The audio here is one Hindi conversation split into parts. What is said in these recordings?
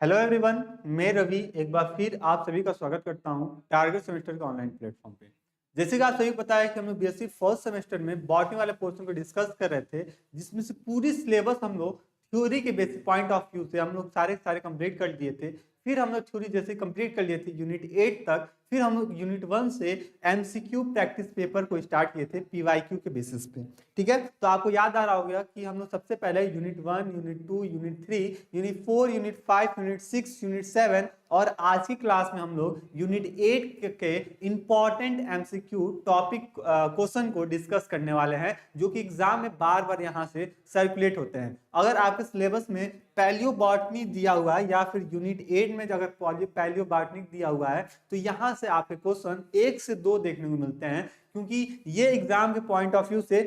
हेलो एवरीवन, मैं रवि एक बार फिर आप सभी का स्वागत करता हूं टारगेट सेमेस्टर के ऑनलाइन प्लेटफॉर्म पे। जैसे कि आप सभी को पता है कि हम लोग बीएससी फर्स्ट सेमेस्टर में बॉटनी वाले पोर्शन को डिस्कस कर रहे थे, जिसमें से पूरी सिलेबस हम लोग थ्योरी के बेसिक पॉइंट ऑफ व्यू से हम लोग सारे कंप्लीट कर दिए थे। फिर हम लोग थ्योरी जैसे कंप्लीट कर लिए थे यूनिट 8 तक। फिर हम लोग यूनिट 1 से एमसीक्यू प्रैक्टिस पेपर को स्टार्ट किए थे पीवाईक्यू के बेसिस पे। ठीक है, तो आपको याद आ रहा होगा कि हम लोग सबसे पहले unit 1, unit 2, unit 3, unit 4, unit 5, unit 6, unit 7 और आज की क्लास में हम लोग यूनिट 8 के इंपॉर्टेंट एमसीक्यू टॉपिक क्वेश्चन को डिस्कस करने वाले हैं, जो कि एग्जाम में बार बार यहाँ से सर्कुलेट होते हैं। अगर आपके सिलेबस में पैलियो बॉटनी दिया हुआ है या फिर यूनिट 8 में अगर पैलियो बॉटनी दिया हुआ है, तो यहाँ से आपके क्वेश्चन 1 से 2 देखने को मिलते हैं, क्योंकि ये एग्जाम के पॉइंट ऑफ व्यू से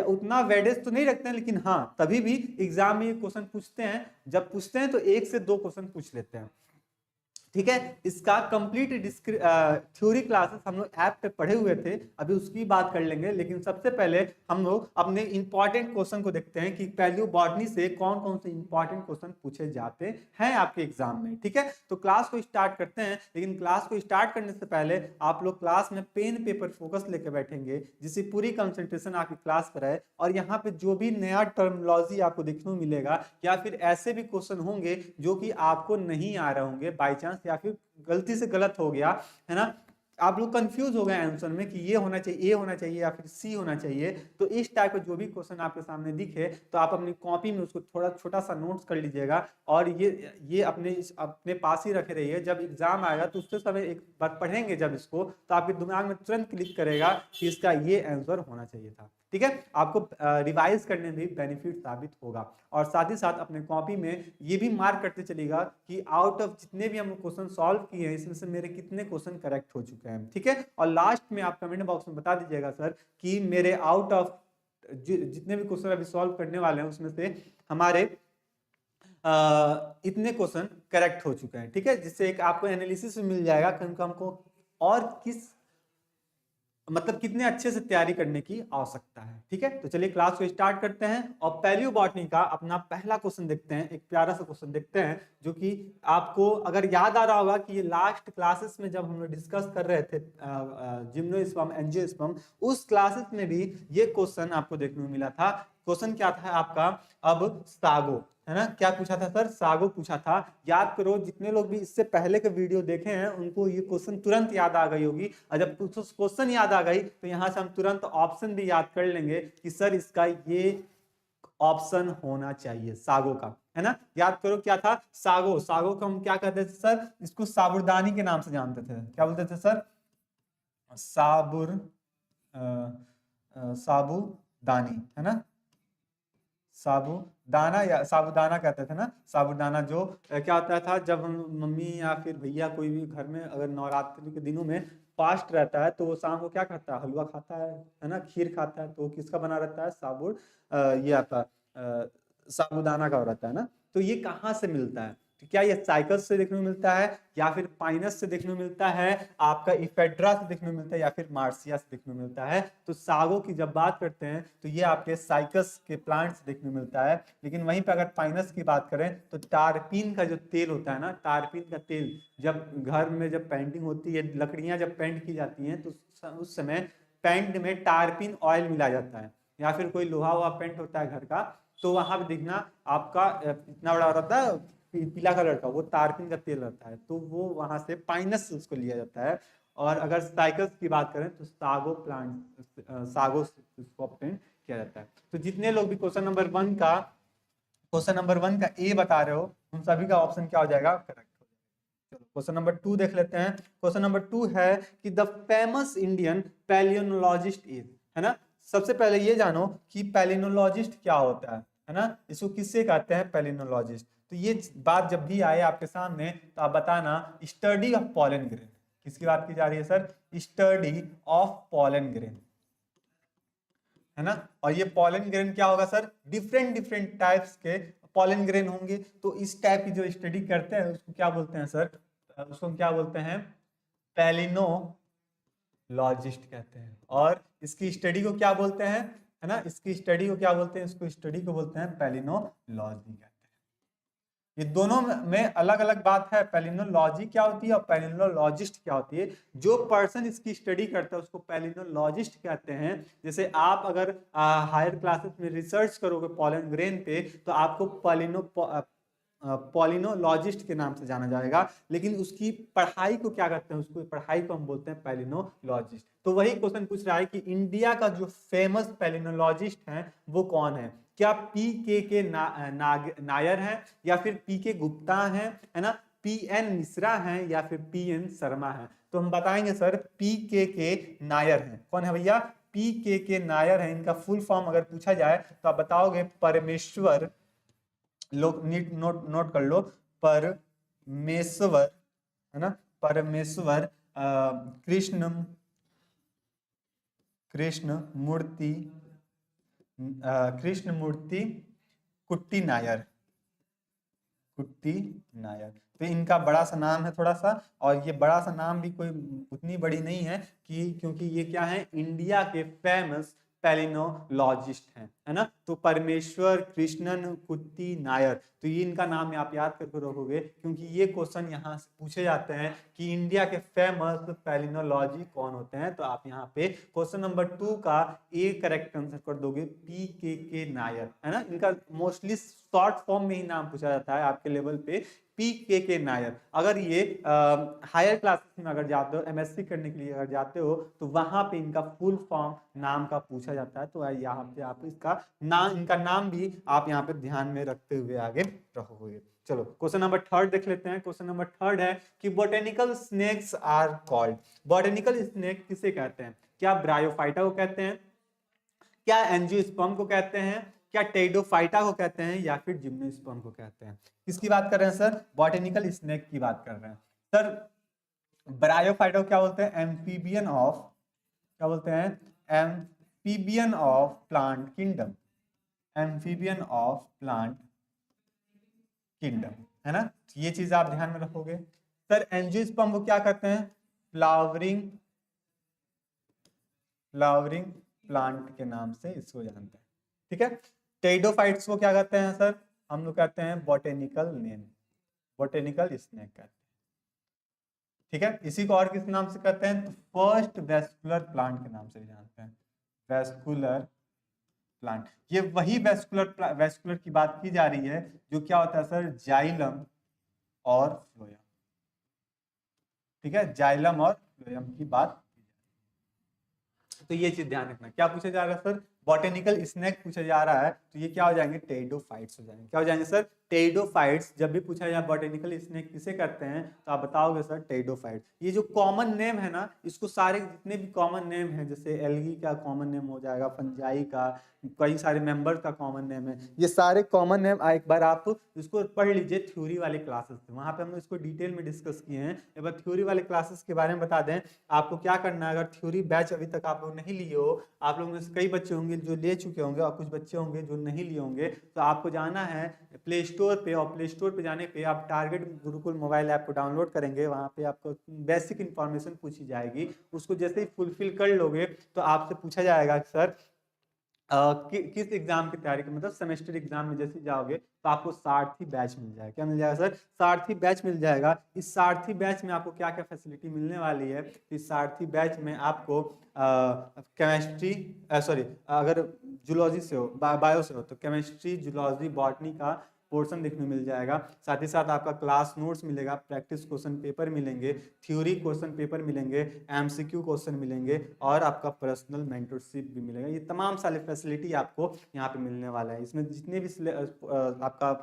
उतना वेटेज तो नहीं रखते हैं, लेकिन हाँ तभी भी एग्जाम में ये क्वेश्चन पूछते हैं। जब पूछते हैं तो 1 से 2 क्वेश्चन पूछ लेते हैं। ठीक है, इसका कंप्लीट थ्योरी क्लासेस हम लोग ऐप पे पढ़े हुए थे, अभी उसकी बात कर लेंगे। लेकिन सबसे पहले हम लोग अपने इंपॉर्टेंट क्वेश्चन को देखते हैं कि पैलियो बॉटनी से कौन कौन से इंपॉर्टेंट क्वेश्चन पूछे जाते हैं आपके एग्जाम में। ठीक है, तो क्लास को स्टार्ट करते हैं। लेकिन क्लास को स्टार्ट करने से पहले आप लोग क्लास में पेन पेपर फोकस लेके बैठेंगे, जिससे पूरी कंसंट्रेशन आपकी क्लास पर है। और यहाँ पे जो भी नया टर्मिनोलॉजी आपको देखने को मिलेगा या फिर ऐसे भी क्वेश्चन होंगे जो कि आपको नहीं आ रहे होंगे बाई चांस, या फिर गलती से गलत हो गया है ना, आप लोग कंफ्यूज हो गए आंसर में कि ये होना चाहिए, ए होना चाहिए या फिर सी होना चाहिए। तो इस टाइप का जो भी क्वेश्चन आपके सामने दिखे तो आप अपनी कॉपी में उसको थोड़ा छोटा सा नोट्स कर लीजिएगा और ये अपने पास ही रखे रहिए। जब एग्जाम आएगा तो उससे समय एक बार पढ़ेंगे जब इसको, तो आपके दिमाग में तुरंत क्लिक करेगा कि इसका ये आंसर होना चाहिए था। ठीक है, आपको रिवाइज करने में भी बेनिफिट साबित होगा। और साथ ही साथ अपने कॉपी में ये भी मार्क करते चलेगा कि आउट ऑफ जितने भी हम क्वेश्चन सॉल्व किए हैं, इसमें से मेरे कितने क्वेश्चन करेक्ट हो चुके हैं। ठीक है, और लास्ट में आप कमेंट बॉक्स में बता दीजिएगा सर कि मेरे आउट ऑफ जितने भी क्वेश्चन अभी सॉल्व करने वाले हैं उसमें से हमारे इतने क्वेश्चन करेक्ट हो चुके हैं। ठीक है, जिससे एक आपको एनालिसिस मिल जाएगा कि हमको और किस मतलब कितने अच्छे से तैयारी करने की आवश्यकता है। ठीक है, तो चलिए क्लास को स्टार्ट करते हैं और पैलियो बॉटनी का अपना पहला क्वेश्चन देखते हैं। एक प्यारा सा क्वेश्चन देखते हैं जो कि आपको अगर याद आ रहा होगा कि ये लास्ट क्लासेस में जब हम लोग डिस्कस कर रहे थे जिम्नोस्पर्म एंजियोस्पर्म, उस क्लासेस में भी ये क्वेश्चन आपको देखने को मिला था। क्वेश्चन क्या था आपका, अब सागो है ना, क्या पूछा था सर, सागो पूछा था। याद करो, जितने लोग भी इससे पहले के वीडियो देखे हैं उनको ये क्वेश्चन तुरंत याद आ गई होगी। और जब क्वेश्चन याद आ गई तो यहाँ से हम तुरंत ऑप्शन भी याद कर लेंगे कि सर इसका ये ऑप्शन होना चाहिए सागो का, है ना। याद करो क्या था, सागो। सागो को हम क्या कहते थे सर, इसको साबुरदानी के नाम से जानते थे। क्या बोलते थे सर, साबुर साबुदानी, है ना, साबुदाना या साबुदाना कहते थे ना, साबुदाना। जो क्या होता था, जब हम मम्मी या फिर भैया कोई भी घर में अगर नवरात्रि के दिनों में फास्ट रहता है तो वो शाम को क्या खाता है, हलवा खाता है ना, खीर खाता है। तो किसका बना रहता है, ये आता साबुदाना का रहता है ना। तो ये कहाँ से मिलता है, तो क्या ये साइकस से देखने को मिलता है या फिर पाइनस से देखने को मिलता है, आपका इफेड्रा से देखने को मिलता है या फिर मार्सिया से देखने को मिलता है। तो सागो की जब बात करते हैं तो ये आपके साइकस के प्लांट से देखने को मिलता है। लेकिन वहीं पर अगर पाइनस की बात करें तो टारपीन का जो तेल होता है ना, टारपीन का तेल जब घर में जब पेंटिंग होती है, लकड़ियां जब पेंट की जाती हैं तो उस समय पेंट में टारपीन ऑयल मिला जाता है। या फिर कोई लोहा हुआ पेंट होता है घर का, तो वहां पे देखना आपका इतना बड़ा रहता है पीला कलर का, वो तारपीन का तेल रहता है। तो वो वहां से पाइनस उसको लिया जाता है। और अगर साइकस की बात करें तो सागो प्लांट, सागो उसको ऑब्टेन किया जाता है। तो जितने लोग भी क्वेश्चन नंबर वन का ए बता रहे हो, उन सभी का ऑप्शन क्या हो जाएगा, करेक्ट हो जाएगा। चलो क्वेश्चन नंबर 2 देख लेते हैं। क्वेश्चन नंबर 2 है कि द फेमस इंडियन पैलियोनोलॉजिस्ट इज, है ना। सबसे पहले ये जानो कि पैलियोनोलॉजिस्ट क्या होता है ना, इसको किससे कहते हैं पैलियोनोलॉजिस्ट। तो ये बात जब भी आए आपके सामने तो आप बताना स्टडी ऑफ पॉलन ग्रेन। किसकी बात की जा रही है sir, study of pollen grain, है ना। और ये पॉलन ग्रेन क्या होगा सर, डिफरेंट डिफरेंट टाइप्स के पॉलन ग्रेन होंगे। तो इस टाइप की जो स्टडी करते हैं उसको क्या बोलते हैं सर, उसको क्या बोलते हैं, पैलिनोलॉजिस्ट कहते हैं। और इसकी स्टडी को क्या बोलते हैं, है ना, इसकी स्टडी को क्या बोलते हैं, इसको स्टडी को बोलते हैं पैलिनोलॉजी कहते हैं। ये दोनों में अलग अलग बात है। पैलिनोलॉजी क्या होती है और पैलिनोलॉजिस्ट क्या होती है। जो पर्सन इसकी स्टडी करता है उसको पैलिनोलॉजिस्ट कहते हैं। जैसे आप अगर हायर क्लासेस में रिसर्च करोगे पॉलन ग्रेन पे तो आपको पॉलिनोलॉजिस्ट के नाम से जाना जाएगा, लेकिन उसकी पढ़ाई को क्या कहते हैं, उसको पढ़ाई को हम बोलते हैं पैलिनोलॉजिस्ट। तो वही क्वेश्चन पूछ रहा है कि इंडिया का जो फेमस पैलिनोलॉजिस्ट है वो कौन है। क्या पी के नायर है, या फिर पी के गुप्ता है ना, पी एन मिश्रा है, या फिर पी एन शर्मा है। तो हम बताएंगे सर पी के नायर है। कौन है भैया, पी के नायर है। इनका फुल फॉर्म अगर पूछा जाए तो आप बताओगे परमेश्वर, लोग नोट कर लो, परमेश्वर है ना, परमेश्वर कृष्ण मूर्ति कुट्टी नायर। तो इनका बड़ा सा नाम है थोड़ा सा, और ये बड़ा सा नाम भी कोई उतनी बड़ी नहीं है कि, क्योंकि ये क्या है, इंडिया के फेमस पैलिनोलॉजिस्ट हैं, है ना। तो परमेश्वर कृष्णन कुट्टी नायर, तो ये इनका नाम आप याद करके रखोगे, क्योंकि ये क्वेश्चन यहाँ से पूछे जाते हैं कि इंडिया के फेमस पैलिनोलॉजी कौन होते हैं। तो आप यहाँ पे क्वेश्चन नंबर 2 का ए करेक्ट आंसर कर दोगे, पी के नायर, है ना। इनका मोस्टली शॉर्ट फॉर्म में ही नाम पूछा जाता है आपके लेवल पे, पी के नायर। अगर ये हायर क्लासेस में अगर जाते हो, एमएससी करने के लिए अगर जाते हो, तो वहां पे इनका फुल फॉर्म नाम का पूछा जाता है। तो यहाँ पे आप इनका नाम भी आप यहाँ पे ध्यान में रखते हुए आगे रखोगे। चलो क्वेश्चन नंबर 3 देख लेते हैं। क्वेश्चन नंबर 3 है कि botanical snakes are called. Botanical snake किसे कहते हैं, क्या ब्रायोफाइटा को कहते हैं, क्या एंजियोस्पर्म को कहते हैं, क्या टेरिडोफाइटा को कहते हैं, या फिर जिम्नोस्पर्म को कहते हैं। किसकी बात कर रहे हैं सर, बॉटेनिकल स्नेक की बात कर रहे हैं सर। ब्रायोफाइटा को क्या बोलते हैं, एम्फीबियन ऑफ, क्या बोलते हैं, amphibian of plant kingdom, amphibian of plant kingdom, है ना। ये चीज आप ध्यान में रखोगे। सर एंजियोस्पर्म को क्या कहते हैं, फ्लावरिंग प्लांट के नाम से इसको जानते हैं, ठीक है। टेरिडोफाइट्स को क्या कहते हैं सर, हम लोग कहते हैं बॉटेनिकल स्नेक कहते हैं, ठीक है। इसी को और किस नाम से कहते हैं, फर्स्ट वेस्कुलर प्लांट के नाम से भी जानते हैं, वेस्कुलर प्लांट। ये वही वेस्कुलर की बात की जा रही है जो क्या होता है सर, जाइलम और फ्लोएम, ठीक है, जाइलम और फ्लोएम की बात। तो ये चीज ध्यान रखना, क्या पूछा जा रहा है सर, बॉटेनिकल स्नेक पूछा जा रहा है, तो ये क्या हो जाएंगे, टेरिडोफाइट्स हो जाएंगे। क्या हो जाएंगे सर, टेरिडोफाइट्स। जब भी पूछा जाए बॉटेनिकल स्नेक किसे कहते हैं, तो आप बताओगे सर टेरिडोफाइट। ये जो कॉमन नेम है ना, इसको सारे जितने भी कॉमन नेम है, जैसे एल्गी का कॉमन नेम हो जाएगा, फंजाई का, कई सारे मेंबर्स का कॉमन नेम है, ये सारे कॉमन नेम एक बार आप इसको पढ़ लीजिए थ्योरी वाले क्लासेस में, वहां पे हम इसको डिटेल में डिस्कस किए हैं। एक बार थ्योरी वाले क्लासेस के बारे में बता दें आपको क्या करना है। अगर थ्योरी बैच अभी तक आप लोग नहीं लिए हो, आप लोग में से कई बच्चे होंगे जो ले चुके होंगे और कुछ बच्चे होंगे जो नहीं लिए होंगे, तो आपको जाना है प्ले स्टोर पे, और प्ले स्टोर पे जाने पे आप टारगेट गुरुकुल मोबाइल ऐप को डाउनलोड करेंगे। वहाँ पे आपको बेसिक इन्फॉर्मेशन पूछी जाएगी, उसको जैसे ही फुलफिल कर लोगे तो आपसे पूछा जाएगा कि सर किस एग्जाम की तैयारी, मतलब सेमेस्टर एग्जाम में जैसे जाओगे तो आपको सारथी बैच मिल जाएगा। क्या मिल जाएगा सर, सारथी बैच मिल जाएगा। इस सारथी बैच में आपको क्या क्या फैसिलिटी मिलने वाली है, इस सारथी बैच में आपको केमिस्ट्री सॉरी अगर जूलॉजी से हो, बायो से हो, तो केमिस्ट्री, जूलॉजी, बॉटनी का पोर्शन देखने मिल जाएगा। साथ ही साथ आपका क्लास नोट्स मिलेगा, प्रैक्टिस क्वेश्चन पेपर मिलेंगे, थ्योरी क्वेश्चन पेपर मिलेंगे, एमसीक्यू क्वेश्चन मिलेंगे, और आपका पर्सनल मेंटरशिप भी मिलेगा। ये तमाम सारे फैसिलिटी आपको यहाँ पे मिलने वाला है। इसमें जितने भी आपका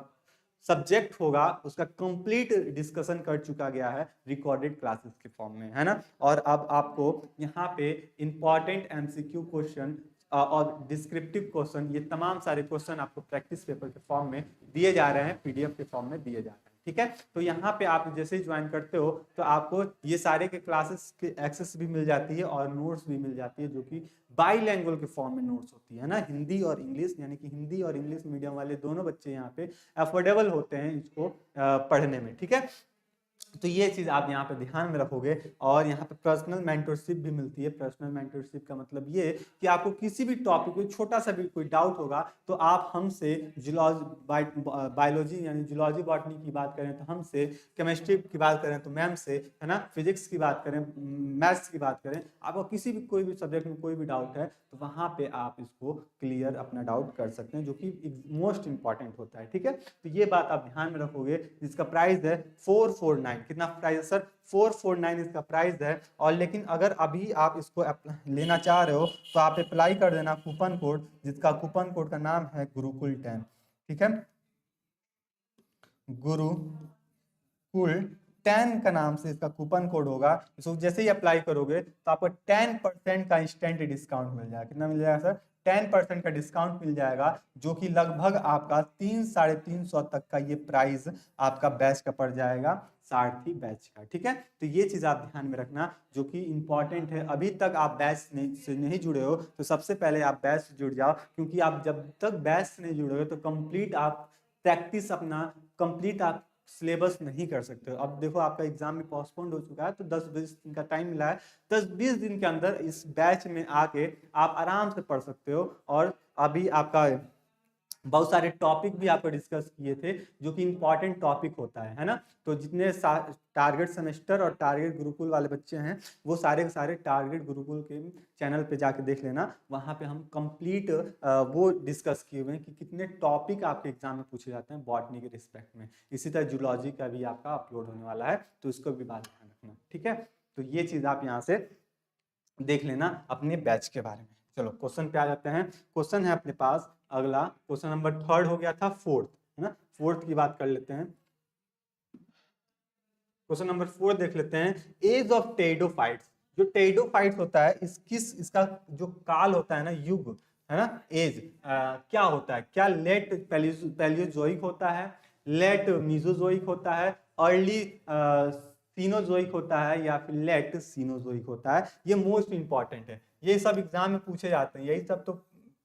सब्जेक्ट होगा उसका कंप्लीट डिस्कशन कर चुका गया है रिकॉर्डेड क्लासेस के फॉर्म में, है ना। और अब आपको यहाँ पे इंपॉर्टेंट एमसीक्यू क्वेश्चन और डिस्क्रिप्टिव क्वेश्चन, ये तमाम सारे क्वेश्चन आपको प्रैक्टिस पेपर के फॉर्म में दिए जा रहे हैं, पीडीएफ के फॉर्म में दिए जा रहे हैं, ठीक है। तो यहाँ पे आप जैसे ही ज्वाइन करते हो तो आपको ये सारे के क्लासेस के एक्सेस भी मिल जाती है और नोट्स भी मिल जाती है, जो कि बाईलैंग्वेज के फॉर्म में नोट्स होती है ना, हिंदी और इंग्लिश, यानी कि हिंदी और इंग्लिश मीडियम वाले दोनों बच्चे यहाँ पे अफोर्डेबल होते हैं इसको पढ़ने में, ठीक है। तो ये चीज आप यहाँ पे ध्यान में रखोगे। और यहाँ पे पर्सनल मेंटरशिप भी मिलती है। पर्सनल मेंटरशिप का मतलब ये कि आपको किसी भी टॉपिक में छोटा सा भी कोई डाउट होगा तो आप हमसे बायोलॉजी यानी जूलॉजी बॉटनी की बात करें तो हमसे, केमिस्ट्री की बात करें तो मैम से, है ना, फिजिक्स की बात करें, मैथ्स की बात करें, आपको किसी भी कोई भी सब्जेक्ट में कोई भी डाउट है तो वहाँ पे आप इसको क्लियर अपना डाउट कर सकते हैं, जो कि मोस्ट इंपॉर्टेंट होता है। ठीक है, तो ये बात आप ध्यान में रखोगे। जिसका प्राइस है 449। कितना प्राइस है सर? 449 इसका प्राइस है। और लेकिन अगर अभी आप इसको लेना चाह रहे हो तो आप अप्लाई कर देना कूपन कोड, जिसका कूपन कोड का नाम है गुरुकुल 10। ठीक है, गुरुकुल 10 का नाम से इसका कूपन कोड होगा। इसको जैसे ही अप्लाई करोगे तो आपको 10% का इंस्टेंट डिस्काउंट मिल जाएगा। कितना मिल जाएगा सर? 10% का डिस्काउंट मिल जाएगा, जो कि लगभग आपका 300-350 तक का ये प्राइस आपका बैच का पड़ जाएगा, सारथी बैच का। ठीक है, तो ये चीज आप ध्यान में रखना, जो कि इंपॉर्टेंट है। अभी तक आप बैच से नहीं जुड़े हो तो सबसे पहले आप बैच से जुड़ जाओ, क्योंकि आप जब तक बैच से नहीं जुड़ोगे तो कंप्लीट आप प्रैक्टिस अपना कंप्लीट आप सिलेबस नहीं कर सकते हो। अब देखो आपका एग्जाम में पोस्टपोन्ड हो चुका है तो 10-20 दिन का टाइम मिला है। 10-20 दिन के अंदर इस बैच में आके आप आराम से पढ़ सकते हो। और अभी आपका बहुत सारे टॉपिक भी आपको डिस्कस किए थे, जो कि इंपॉर्टेंट टॉपिक होता है ना। तो जितने टारगेट सेमेस्टर और टारगेट गुरुकुल वाले बच्चे हैं वो सारे के सारे टारगेट गुरुकुल के चैनल पे जाके देख लेना। वहाँ पे हम कंप्लीट वो डिस्कस किए हुए हैं कि कितने टॉपिक आपके एग्जाम में पूछे जाते हैं बॉटनी के रिस्पेक्ट में। इसी तरह जूलॉजी का भी आपका अपलोड होने वाला है, तो इसको भी बात ध्यान रखना। ठीक है, तो ये चीज़ आप यहाँ से देख लेना अपने बैच के बारे में। चलो क्वेश्चन पे आ जाते हैं। क्वेश्चन है अपने पास अगला, क्वेश्चन नंबर 3 हो गया था, 4th है ना। 4th की बात कर लेते हैं। क्वेश्चन नंबर 4 देख लेते हैं। Age of pteridophytes. जो टेरिडोफाइट्स होता है इसका जो काल होता है ना, युग है ना, एज क्या होता है? क्या लेट पैलियोजोइक होता है, लेट मीजोजोइक होता है, अर्ली सीनोजोइक होता है, या फिर लेट सीनोजोइक होता है? ये मोस्ट इंपॉर्टेंट है। ये सब एग्जाम में पूछे जाते हैं, यही सब तो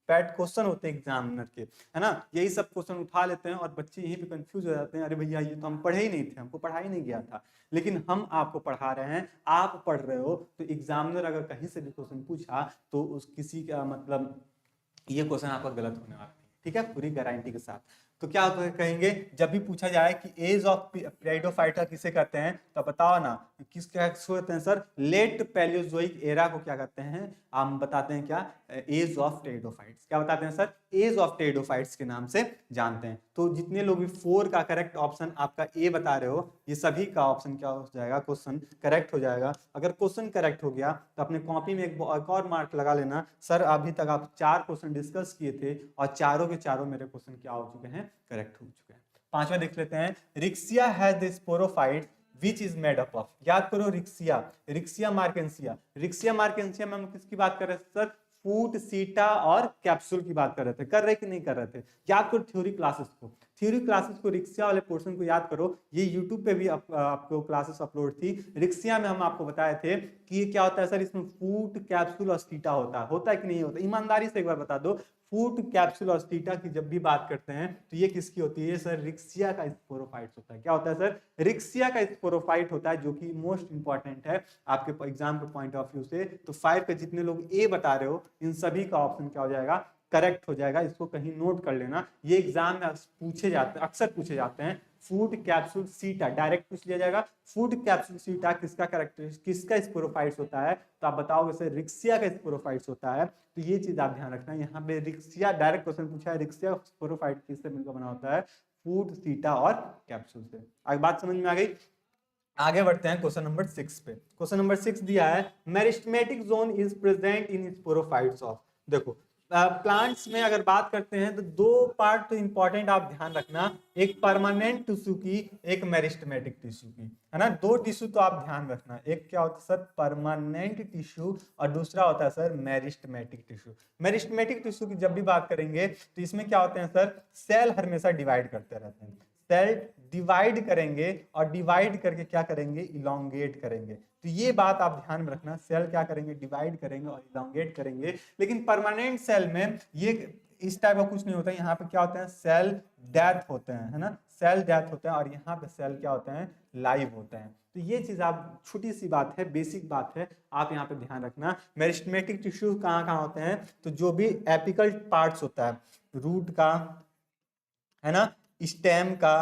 पैट क्वेश्चन होते हैं एग्जामिनर के, है ना। यही सब क्वेश्चन उठा लेते हैं और बच्चे यहीं पे कंफ्यूज हो जाते हैं, अरे भैया ये तो हम पढ़े ही नहीं थे, हमको पढ़ाई नहीं गया था। लेकिन हम आपको पढ़ा रहे हैं, आप पढ़ रहे हो, तो एग्जामिनर अगर कहीं से भी क्वेश्चन पूछा तो उस किसी का मतलब ये क्वेश्चन आपका गलत होने वाला है। ठीक है, पूरी गारंटी के साथ। तो क्या कहेंगे जब भी पूछा जाए कि एज ऑफ पेरिडोफाइटा किसे कहते हैं, तो बताओ ना किस क्या कहते हैं सर? लेट पैलियोजोइक एरा को क्या कहते हैं? हम बताते हैं क्या? Age of pteridophytes. क्या बताते हैं सर? एज ऑफ टेरिडोफाइट्स के नाम से जानते हैं। तो जितने लोग भी 4 का करेक्ट ऑप्शन आपका ए बता रहे हो, ये सभी का ऑप्शन क्या हो जाएगा? क्वेश्चन करेक्ट हो जाएगा। अगर क्वेश्चन करेक्ट हो गया तो अपने कॉपी में एक और मार्क लगा लेना, सर अभी तक आप 4 क्वेश्चन डिस्कस किए थे और चारों के चारों मेरे क्वेश्चन क्या हो चुके हैं? करेक्ट हो चुके हैं। 5वां देख लेते हैं। Riccia has the sporophyte which is made up of. याद करो रिक्सिया, रिक्सिया मार्केंसिया। रिक्सिया मार्केंसिया में हम किसकी बात कर रहे थे सर? फूट, सीटा और कैप्सूल की बात कर रहे थे। कर रहे कि नहीं कर रहे थे? याद करो थ्योरी क्लासेस को, थ्योरी क्लासेस को, रिक्सिया वाले पोर्शन को याद करो। ये यूट्यूब पे भी आपको क्लासेस अपलोड थी। रिक्सिया में हम आपको बताए थे कि ये क्या होता है सर? इसमें फूट, कैप्सूल और सीटा होता है कि नहीं होता? ईमानदारी से एक बार बता दो। फूट, कैप्सूल और सीटा की जब भी बात करते हैं तो ये किसकी होती है सर? रिक्सिया का स्पोरोफाइट होता है। क्या होता है सर? रिक्सिया का स्पोरोफाइट होता है, जो कि मोस्ट इंपॉर्टेंट है आपके एग्जाम के पॉइंट ऑफ व्यू से। तो 5 के जितने लोग ए बता रहे हो, इन सभी का ऑप्शन क्या हो जाएगा? करेक्ट हो जाएगा। इसको कहीं नोट कर लेना, ये एग्जाम में पूछे जाते हैं, अक्सर पूछे जाते हैं। फूड, कैप्सूल, सीटा डायरेक्ट पूछ लिया जाएगा। फूड, कैप्सूल, सीटा किसका कैरेक्टर, किसका स्पोरोफाइट्स होता है? तो आप बताओगे सर रिक्सिया का स्पोरोफाइट्स होता है। तो ये चीज आप ध्यान रखना, यहाँ पे रिक्सिया डायरेक्ट क्वेश्चन पूछा है, रिक्सिया स्पोरोफाइट किससे मिलकर बना होता है? फूड, सीटा और कैप्सूल से। आगे बात समझ में आ गई? आगे बढ़ते हैं क्वेश्चन नंबर 6 पे। क्वेश्चन नंबर 6 दिया है, meristematic zone is present in sporophytes of. देखो प्लांट्स में अगर बात करते हैं तो 2 पार्ट तो इंपॉर्टेंट आप ध्यान रखना, एक परमानेंट टिश्यू की, एक मेरिस्टेमेटिक टिश्यू की, है ना। 2 टिश्यू तो आप ध्यान रखना, एक क्या होता है सर? परमानेंट टिश्यू, और दूसरा होता है sir meristematic tissue. Meristematic tissue की जब भी बात करेंगे तो इसमें क्या होते हैं सर? सेल हमेशा डिवाइड करते रहते हैं। सेल डिवाइड करेंगे और डिवाइड करके क्या करेंगे? इलोंगेट करेंगे। तो ये बात आप ध्यान में रखना, सेल क्या करेंगे? डिवाइड करेंगे और इलोंगेट करेंगे। लेकिन परमानेंट सेल में ये इस टाइप का कुछ नहीं होता है। यहाँ पे क्या होते हैं, सेल डेथ होते हैं, है ना, सेल डेथ होते हैं, और यहाँ पे सेल क्या होते हैं, लाइव होते हैं। तो ये चीज आप, छोटी सी बात है, बेसिक बात है, आप यहाँ पे ध्यान रखना। मेरिस्टेमेटिक टिश्यू कहाँ कहाँ होते हैं, तो जो भी एपिकल पार्ट्स होता है, रूट का, है ना, स्टेम का,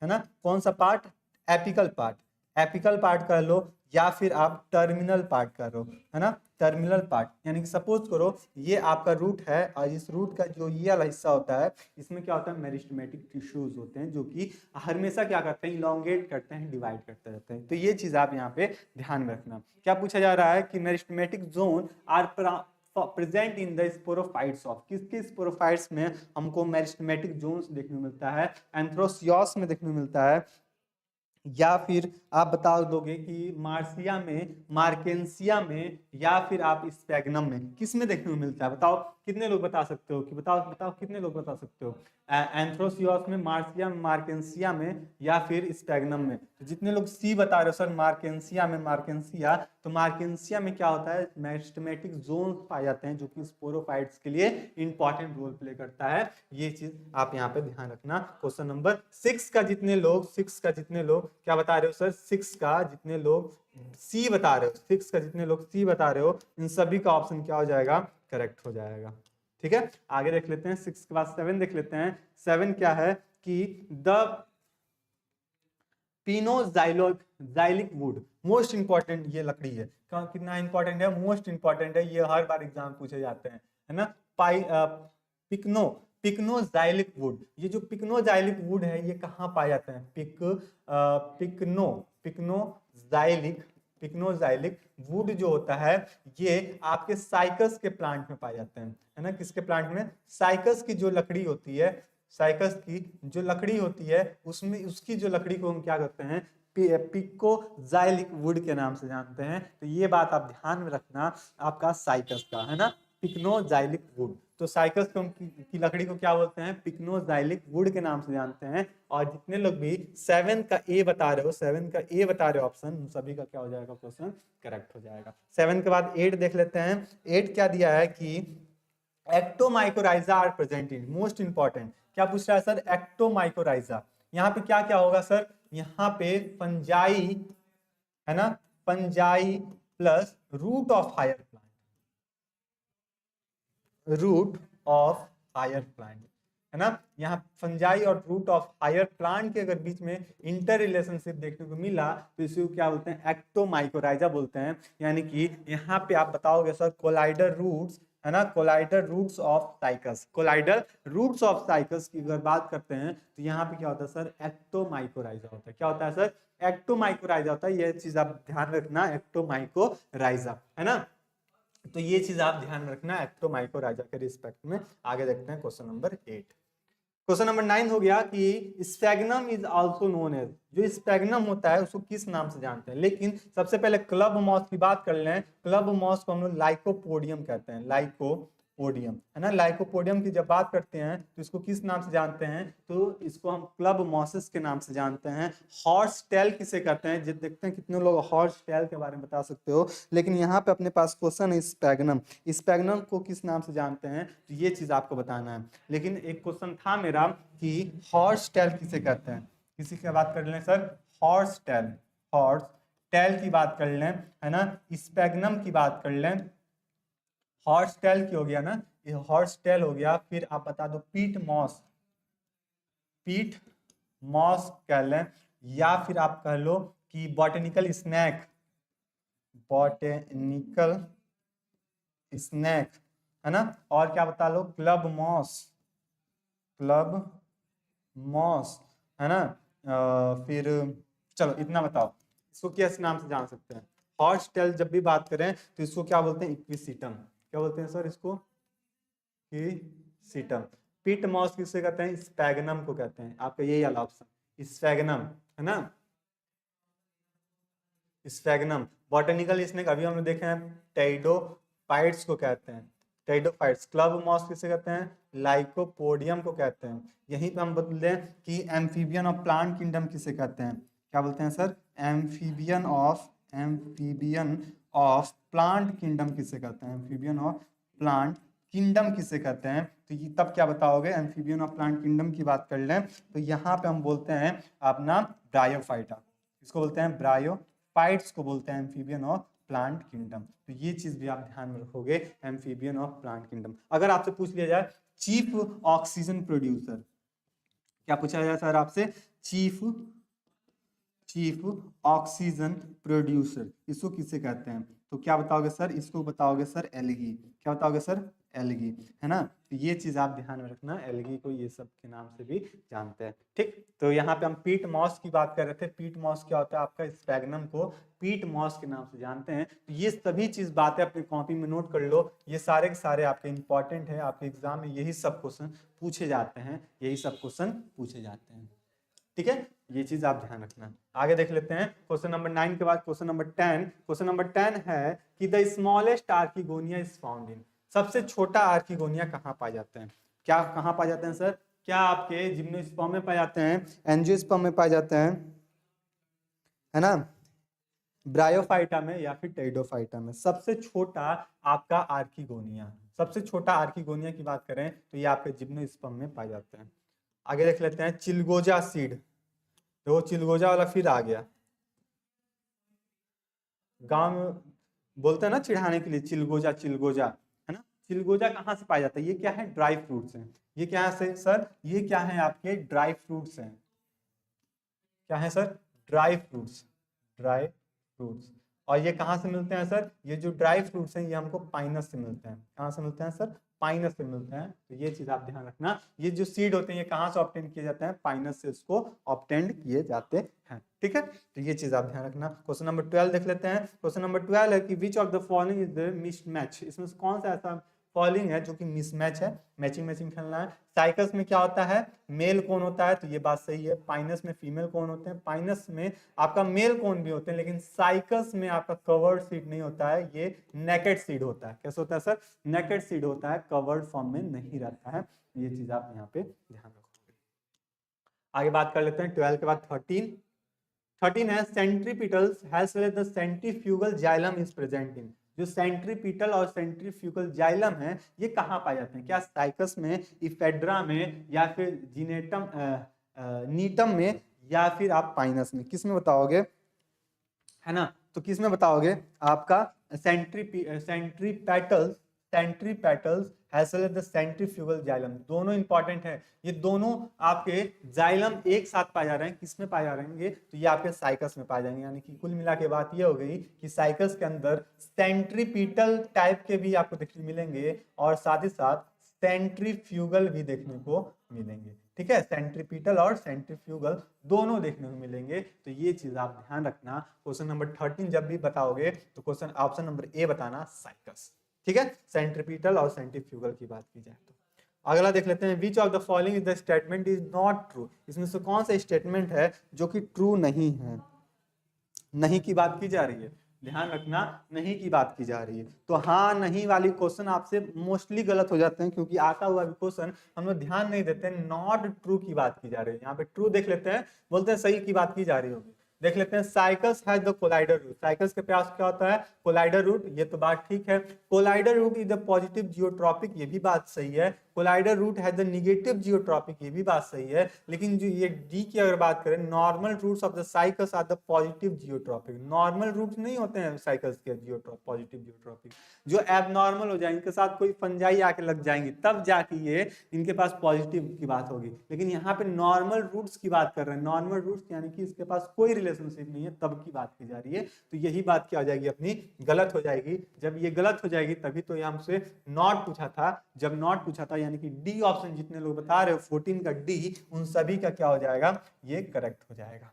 है ना, कौन सा part, apical part, apical part कर लो, या फिर आप टर्मिनल पार्ट कर लो, है ना, टर्मिनल पार्ट। यानी कि सपोज करो ये आपका रूट है, और इस रूट का जो ये वाला हिस्सा होता है, इसमें क्या होता है, मेरिस्टेमेटिक टिश्यूज होते हैं, जो कि हमेशा क्या करते हैं, इलोंगेट करते हैं, डिवाइड करते रहते हैं। तो ये चीज आप यहाँ पे ध्यान में रखना। क्या पूछा जा रहा है कि meristematic zone are present in the sporophytes of, किसके स्पोरोफाइट्स में हमको मेरिस्टेमेटिक जोन्स देखने को मिलता है, एंथ्रोसियोस में देखने को मिलता है, या फिर आप बता दोगे कि मार्सिया में, मार्केंसिया में, या फिर आप स्पैग्नम में, किस में देखने को मिलता है, बताओ कितने लोग बता सकते हो, कि बताओ बताओ कितने लोग बता सकते हो, एंथ्रोसियोस में, मार्सिया में, मार्केंसिया में, या फिर स्पैग्नम में। तो जितने लोग सी बता रहे हो सर मार्केंसिया में, मार्केंसिया, तो मार्केंसिया में क्या होता है, मेरिस्टेमेटिक जोन पाए जाते हैं, जो कि स्पोरोफाइट्स के लिए इंपॉर्टेंट रोल प्ले करता है। ये चीज आप यहाँ पे ध्यान रखना। क्वेश्चन नंबर 6 का जितने लोग क्या बता रहे हो सर, 6 का जितने लोग सी बता रहे हो, 6 का जितने लोग सी बता रहे हो, इन सभी का ऑप्शन क्या हो जाएगा, करेक्ट हो जाएगा। ठीक है, आगे देख लेते हैं, 6 के बाद 7 देख लेते हैं। 7 क्या है कि द पिनोजाइलिक वुड, मोस्ट इंपॉर्टेंट ये लकड़ी है, कितना इंपॉर्टेंट है, मोस्ट इंपॉर्टेंट है, ये हर बार एग्जाम पूछे जाते हैं, है ना। पिकनो पिक्नोजाइलिक वुड, ये जो पिक्नोजाइलिक वुड है ये कहाँ पाया जाता है, पिक्नोजाइलिक वुड जो होता है ये आपके साइकस के प्लांट में पाए जाते हैं, है ना, किसके प्लांट में, साइकस की जो लकड़ी होती है, साइकस की जो लकड़ी होती है उसमें, उसकी जो लकड़ी को हम क्या करते हैं, पिकोजाइलिक वुड के नाम से जानते हैं। तो ये बात आप ध्यान में रखना, आपका साइकस का, है ना, पिक्नोजाइलिक वुड। तो साइकस की लकड़ी को क्या बोलते हैं, पिक्नोजाइलिक वुड के नाम से जानते हैं। और जितने लोग भी 7 का ए बता रहे हो, 7 का ए बता रहे हो ऑप्शन, उन सभी का क्या हो जाएगा, क्वेश्चन करेक्ट हो जाएगा। 7 के बाद 8 देख लेते हैं। 8 क्या दिया है कि ectomycorrhiza are present in, most important, क्या पूछ रहा है सर, एक्टोमाइकोराइजा। यहाँ पे क्या क्या होगा सर, यहाँ पे फंजाई, है ना, fungi plus root of higher plant, root of higher plant, है ना। यहाँ फंजाई और रूट ऑफ हायर प्लांट के अगर बीच में इंटर रिलेशनशिप देखने को मिला तो इसे क्या बोलते हैं, एक्टोमाइकोराइजा बोलते हैं। यानी कि यहाँ पे आप बताओगे सर कोलाइडर रूट्स, है ना, coralloid roots of cycas, coralloid roots of cycas की अगर बात करते हैं तो यहाँ पे क्या होता है सर, एक्टोमाइकोराइजा होता है। क्या होता है सर, एक्टोमाइकोराइजा होता है। ये चीज आप ध्यान रखना, एक्टोमाइकोराइजा, है ना। तो ये चीज आप ध्यान में रखना एक्टोमाइकोराइजा के रिस्पेक्ट में। आगे देखते हैं क्वेश्चन नंबर 8। क्वेश्चन नंबर 9 हो गया कि sphagnum is also known as, जो स्पैग्नम होता है उसको किस नाम से जानते हैं। लेकिन सबसे पहले क्लब मॉस की बात कर लें। क्लब मॉस को हम लोग लाइकोपोडियम कहते हैं, लाइकोपोडियम, है ना। लाइकोपोडियम की जब बात करते हैं तो इसको किस नाम से जानते हैं, तो इसको हम क्लब मॉसिस के नाम से जानते हैं। हॉर्स टेल किसे कहते हैं, जब देखते हैं कितने लोग हॉर्स टेल के बारे में बता सकते हो। लेकिन यहाँ पे अपने पास क्वेश्चन है स्पैग्नम, स्पैग्नम को किस नाम से जानते हैं, तो ये चीज आपको बताना है। लेकिन एक क्वेश्चन था मेरा कि हॉर्स टेल किसे कहते हैं, किसी की बात कर लें sir, horse tail, horse tail की बात कर लें, है ना, स्पैग्नम की बात कर लें, हॉर्स टेल की हो गया ना, ये हॉर्स टेल हो गया। फिर आप बता दो पीट मॉस, पीट मॉस कह लें, या फिर आप कह लो कि बॉटेनिकल स्नैक, बॉटेनिकल स्नैक, है ना। और क्या बता लो, क्लब मॉस, क्लब मॉस, है ना। फिर चलो इतना बताओ, इसको किस नाम से जान सकते हैं। हॉर्स टेल जब भी बात करें तो इसको क्या बोलते हैं, इक्विसीटम, क्या बोलते हैं सर इसको, इक्विसीटम। पिट मॉस किसे कहते हैं, स्पैग्नम को कहते हैं। आपका यही वाला ऑप्शन स्पैग्नम, है ना, स्पैग्नम। बॉटेनिकल स्नेक अभी हमने देखे हैं टेरिडोफाइट्स को कहते हैं, टेरिडोफाइट्स। क्लब मॉस किसे कहते हैं, लाइकोपोडियम को कहते हैं। यहीं पे हम बदले कि एम्फीबियन ऑफ प्लांट किंगडम किसे कहते हैं, क्या बोलते हैं sir, amphibian of plant kingdom किसे कहते हैं, एम्फीबियन ऑफ प्लांट किंगडम किसे कहते हैं। तो ये तब क्या बताओगे, एम्फीबियन ऑफ प्लांट किंगडम की बात कर लें तो यहाँ पे हम बोलते हैं अपना ब्रायोफाइटा, इसको बोलते हैं ब्रायोफाइट्स को बोलते हैं एम्फीबियन ऑफ प्लांट किंगडम। तो ये चीज भी आप ध्यान में रखोगे, एम्फीबियन ऑफ प्लांट किंगडम। अगर आपसे पूछ लिया जाए चीफ ऑक्सीजन प्रोड्यूसर, क्या पूछा जाए सर आपसे, चीफ ऑक्सीजन प्रोड्यूसर इसको किसे कहते हैं, तो क्या बताओगे सर, इसको बताओगे सर एल्गी। क्या बताओगे सर, एल्गी, है ना। तो ये चीज आप ध्यान में रखना, एल्गी को ये सब के नाम से भी जानते हैं। ठीक, तो यहाँ पे हम पीट मॉस की बात कर रहे थे। पीट मॉस क्या होता है, आपका स्पैगनम को पीट मॉस के नाम से जानते हैं। तो ये सभी चीज बातें अपनी कॉपी में नोट कर लो, ये सारे के सारे आपके इंपॉर्टेंट है, आपके एग्जाम में यही सब क्वेश्चन पूछे जाते हैं, यही सब क्वेश्चन पूछे जाते हैं। ठीक है, ये चीज आप ध्यान रखना। आगे देख लेते हैं क्वेश्चन नंबर 9 के बाद क्वेश्चन नंबर 10। क्वेश्चन नंबर 10 है कि the smallest archegonia is found in, सबसे छोटा आर्किगोनिया कहाँ पाए जाते हैं, क्या कहाँ पाए जाते हैं सर, क्या आपके जिम्नोस्पर्म में पाए जाते हैं, एंजियोस्पर्म में पाए जाते हैं, है ना, ब्रायोफाइटा में या फिर टेरिडोफाइटा में। सबसे छोटा आपका आर्किगोनिया, सबसे छोटा आर्किगोनिया की बात करें तो ये आपके जिम्नोस्पर्म में पाए जाते हैं। आगे देख लेते हैं चिलगोजा सीड, तो चिलगोजा वाला फिर आ गया, गांव में बोलते हैं ना चिढ़ाने के लिए चिलगोजा चिलगोजा, है ना। चिलगोजा कहाँ से पाया जाता है, ये क्या है, ड्राई फ्रूट्स हैं। ये क्या है सर, ये क्या है आपके ड्राई फ्रूट्स हैं, क्या है sir, dry fruits, dry fruits. और ये कहाँ से मिलते हैं सर, ये जो ड्राई फ्रूट्स हैं ये हमको पाइनस से मिलते हैं। कहाँ से मिलते हैं सर, पाइनस से मिलते हैं। तो ये चीज आप ध्यान रखना, ये जो सीड होते हैं ये कहाँ से ऑब्टेन किए जाते हैं, पाइनस से इसको ऑब्टेन किए जाते हैं। ठीक है, तो ये चीज आप ध्यान रखना। क्वेश्चन नंबर 12 देख लेते हैं। क्वेश्चन नंबर 12 है कि which of the following is the mismatch, इसमें से कौन सा ऐसा फॉलोइंग है जो कि मिसमैच है, मैचिंग मैचिंग खेलना है। साइकस में क्या होता है, मेल कौन होता है, तो ये बात सही है। पाइनस में फीमेल कौन होते हैं, पाइनस में आपका मेल कौन भी होते हैं, लेकिन साइकस में आपका कवर्ड सीड नहीं होता है, ये नेकेड सीड होता है। कैसे होता है सर, नेकेड सीड होता है, कवर्ड फॉर्म में नहीं रहता है। ये चीज आप यहाँ पे ध्यान रखोगे। आगे बात कर लेते हैं 12 के बाद 13 है centripetals has the centrifugal xylem is present in, जो सेंट्रीपिटल और सेंट्रीफ्यूगल जाइलम है ये कहाँ पाए जाते हैं, क्या साइकस में, इफेड्रा में, या फिर जिनेटम नीटम में, या फिर आप पाइनस में, किस में बताओगे, है ना। तो किस में बताओगे, आपका सेंट्रीपेटल्स हैज द सेंट्रीफ्यूगल जाइलम, दोनों इंपॉर्टेंट है। ये दोनों आपके जाइलम एक साथ पाए जा रहे हैं, किस में पाए जा रहेंगे, तो ये आपके साइकस में पाए जाएंगे। यानी कि कुल मिला के बात ये हो गई कि साइकस के अंदर सेंट्रीपिटल टाइप के भी आपको देखने मिलेंगे और साथ ही साथ सेंट्रीफ्यूगल भी देखने को मिलेंगे। ठीक है, सेंट्रीपिटल और सेंट्रीफ्यूगल दोनों देखने को मिलेंगे। तो ये चीज आप ध्यान रखना। क्वेश्चन नंबर 13 जब भी बताओगे तो क्वेश्चन ऑप्शन नंबर ए बताना, साइकस। ठीक है, सेंट्रीपिटल और सेंट्रीफ्यूगल की बात की जाए तो। अगला देख लेते हैं, which of the following is the statement is not true, इसमें से कौन सा स्टेटमेंट है जो कि ट्रू नहीं है, नहीं की बात की जा रही है, ध्यान रखना, नहीं की बात की जा रही है। तो हाँ नहीं वाली क्वेश्चन आपसे मोस्टली गलत हो जाते हैं, क्योंकि आता हुआ क्वेश्चन हम लोग ध्यान नहीं देते, नॉट ट्रू की बात की जा रही है। यहाँ पे ट्रू देख लेते हैं, बोलते हैं सही की बात की जा रही होगी। देख लेते हैं, cycas has the coralloid root, cycas के पास क्या होता है, कोलाइडर रूट, ये तो बात ठीक है। Coralloid root is the positive geotropic, ये भी बात सही है। Coralloid root has the negative geotropic, ये भी बात सही है। लेकिन जो ये डी की अगर बात करें, normal roots of the cycas are the positive geotropic, normal roots नहीं होते हैं साइकस के पॉजिटिव जियोट्रॉपिक, जो एबनॉर्मल हो जाएंगे, इनके साथ कोई फंजाई आके लग जाएंगे तब जाके ये इनके पास पॉजिटिव की बात होगी। लेकिन यहाँ पे नॉर्मल रूट्स की बात कर रहे हैं, नॉर्मल रूट्स यानी कि इसके पास कोई रिलेशनशिप नहीं है तब की बात की जा रही है। तो यही बात क्या हो जाएगी अपनी, गलत हो जाएगी। जब ये गलत हो जाएगी तभी तो ये हमसे नॉट पूछा था, जब नॉट पूछा था यानी कि डी ऑप्शन जितने लोग बता रहे हो 14 का डी, उन सभी का क्या हो जाएगा, ये करेक्ट हो जाएगा।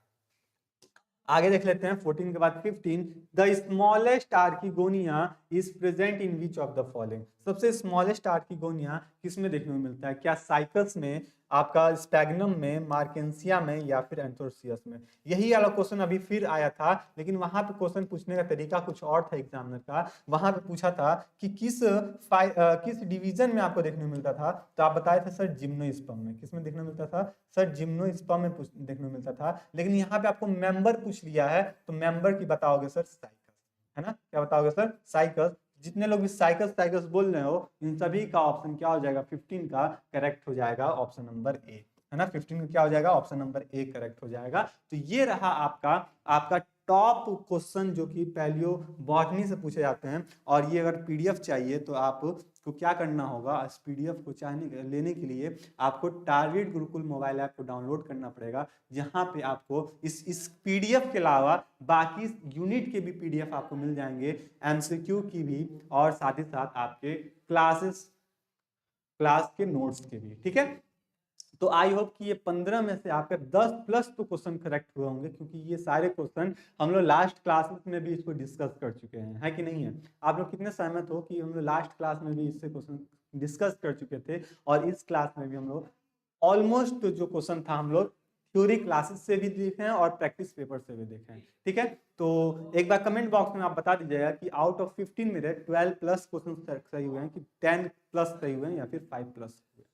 आगे देख लेते हैं 14 के बाद 15, the smallest archegonia is present in which of the following, सबसे स्मॉलेस्ट आर्किगोनिया किस में देखने को मिलता है, क्या साइकस में, आपका स्पैग्नम में, मार्केंसिया में, या फिर एंथोसियस में। यही वाला क्वेश्चन अभी फिर आया था, लेकिन वहां पे क्वेश्चन पूछने का तरीका कुछ और था एग्जामिनर का। वहां पे पूछा था कि किस डिवीजन में आपको देखने को मिलता था, तो आप बताए थे सर जिम्नोस्पर्म में। किस में देखने को मिलता था सर, जिम्नोस्पर्म में देखने को मिलता था। लेकिन यहाँ पे आपको मेंबर पूछ लिया है, तो मेंबर की बताओगे सर साइकस, है ना, क्या बताओगे सर, साइकस। जितने लोग भी साइकिल्स साइकिल्स बोल रहे हो, इन सभी का ऑप्शन क्या हो जाएगा, 15 का करेक्ट हो जाएगा ऑप्शन नंबर ए, है ना। 15 का क्या हो जाएगा, ऑप्शन नंबर ए करेक्ट हो जाएगा। तो ये रहा आपका आपका टॉप क्वेश्चन जो कि पैलियो बॉटनी से पूछे जाते हैं। और ये अगर पीडीएफ चाहिए तो आपको क्या करना होगा, इस पीडीएफ को लेने के लिए आपको टारगेट गुरुकुल मोबाइल ऐप को डाउनलोड करना पड़ेगा, जहां पे आपको इस पीडीएफ के अलावा बाकी यूनिट के भी पीडीएफ आपको मिल जाएंगे, एमसीक्यू की भी, और साथ ही साथ आपके क्लास के नोट्स के भी, ठीक है। तो आई होप कि ये 15 में से आपके 10 प्लस तो क्वेश्चन करेक्ट हुए होंगे, क्योंकि ये सारे क्वेश्चन हम लोग लास्ट क्लासेस में भी इसको डिस्कस कर चुके हैं, है कि नहीं है। आप लोग कितने सहमत हो कि हम लोग लास्ट क्लास में भी इससे क्वेश्चन डिस्कस कर चुके थे, और इस क्लास में भी हम लोग ऑलमोस्ट जो क्वेश्चन था हम लोग थ्योरी क्लासेस से भी देखे हैं और प्रैक्टिस पेपर से भी देखे हैं, ठीक है। तो एक बार कमेंट बॉक्स में आप बता दीजिएगा कि आउट ऑफ 15 में 12 प्लस क्वेश्चन सही हुए हैं, कि 10 प्लस सही हुए हैं, या फिर 5 प्लस हुए।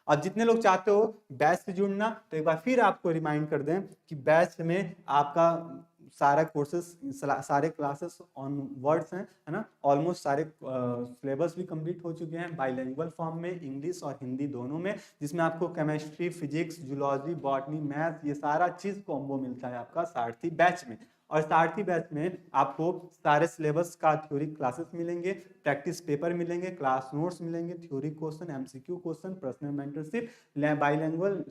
और जितने लोग चाहते हो बैच से जुड़ना, तो एक बार फिर आपको रिमाइंड कर दें कि बैच में आपका सारा कोर्सेज, सारे क्लासेस ऑन वर्ड्स हैं, है ना। ऑलमोस्ट सारे सिलेबस भी कंप्लीट हो चुके हैं बाइलिंगुअल फॉर्म में, इंग्लिश और हिंदी दोनों में, जिसमें आपको chemistry, physics, zoology, botany, math, ये सारा चीज कॉम्बो मिलता है आपका सारथी बैच में। और सारथी बैच में आपको सारे सिलेबस का थ्योरी क्लासेस मिलेंगे, प्रैक्टिस पेपर मिलेंगे, क्लास नोट्स मिलेंगे, theory question, MCQ question, personal mentorship, bilingual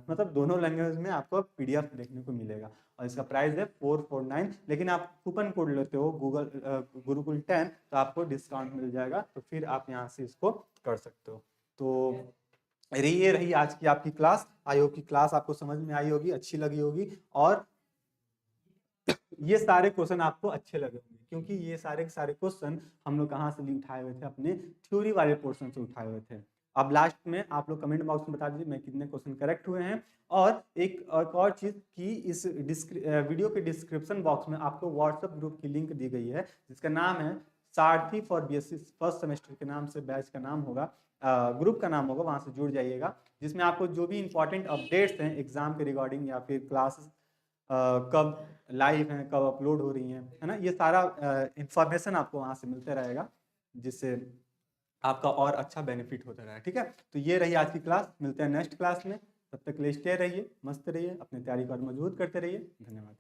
मतलब दोनों लैंग्वेज में आपको पीडीएफ देखने को मिलेगा। और इसका प्राइस है 449, लेकिन आप कूपन कोड लेते हो गूगल गुरुकुल 10, तो आपको डिस्काउंट मिल जाएगा, तो फिर आप यहाँ से इसको कर सकते हो। तो ये रही आज की आपकी क्लास। आई होप की क्लास आपको समझ में आई होगी, अच्छी लगी होगी, और ये सारे क्वेश्चन आपको अच्छे लगे होंगे, क्योंकि ये सारे के सारे क्वेश्चन हम लोग कहाँ से उठाए हुए थे, अपने थ्योरी वाले पोर्शन से उठाए हुए थे। अब लास्ट में आप लोग कमेंट बॉक्स में बता दीजिए मैं कितने क्वेश्चन करेक्ट हुए हैं। और एक और चीज कि इस वीडियो के डिस्क्रिप्शन बॉक्स में आपको व्हाट्सएप ग्रुप की लिंक दी गई है, जिसका नाम है सारथी फॉर बीएससी फर्स्ट सेमेस्टर के नाम से बैच का नाम होगा, ग्रुप का नाम होगा, वहां से जुड़ जाइएगा, जिसमें आपको जो भी इंपॉर्टेंट अपडेट्स हैं एग्जाम के रिगार्डिंग, या फिर क्लासेस कब लाइव हैं, कब अपलोड हो रही हैं, है ना, ये सारा इंफॉर्मेशन आपको वहाँ से मिलते रहेगा, जिससे आपका और अच्छा बेनिफिट होता रहेगा, ठीक है। तो ये रही आज की क्लास, मिलते हैं नेक्स्ट क्लास में, तब तक के लिए स्टे रहिए, मस्त रहिए, अपनी तैयारी को और मजबूत करते रहिए। धन्यवाद।